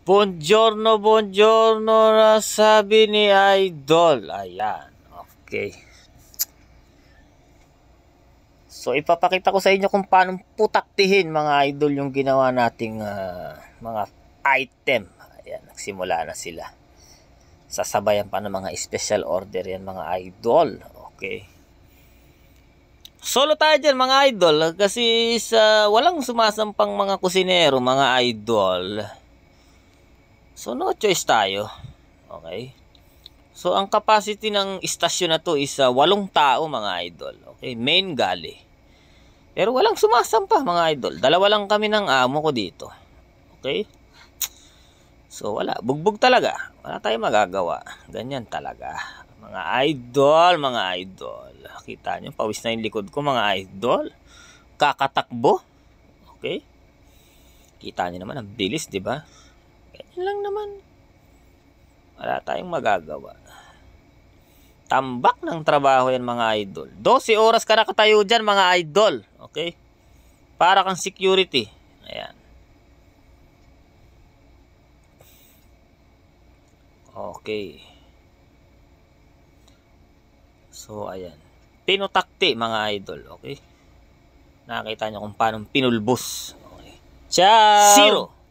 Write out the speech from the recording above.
Buongiorno, buongiorno na sabi ni Idol. Ayan, okay. So, ipapakita ko sa inyo kung paano putaktihin mga idol yung ginawa nating mga item. Ayan, nagsimula na sila. Sasabayan pa ng mga special order yan mga idol. Okay. Solo tayo dyan mga idol kasi sa walang sumasampang mga kusinero mga idol. So, no choice tayo. Okay. So, ang capacity ng istasyon na to is 8 tao mga idol. Okay. Main galley. Pero walang sumasampa mga idol. Dalawa lang kami ng amo ko dito. Okay. So, wala. Bugbog talaga. Wala tayong magagawa. Ganyan talaga. Mga idol, mga idol. Kita nyo, pawis na yung likod ko mga idol. Kakatakbo. Okay. Kita nyo naman, ang bilis, di ba? Ganyan lang naman. Wala tayong magagawa. Tambak ng trabaho yan mga idol. 12 oras ka nakatayo dyan mga idol. Okay? Para kang security. Ayan. Okay. So, ayan. Pinutakti mga idol. Okay? Nakita nyo kung paano pinulbos. Okay. Ciao! 0.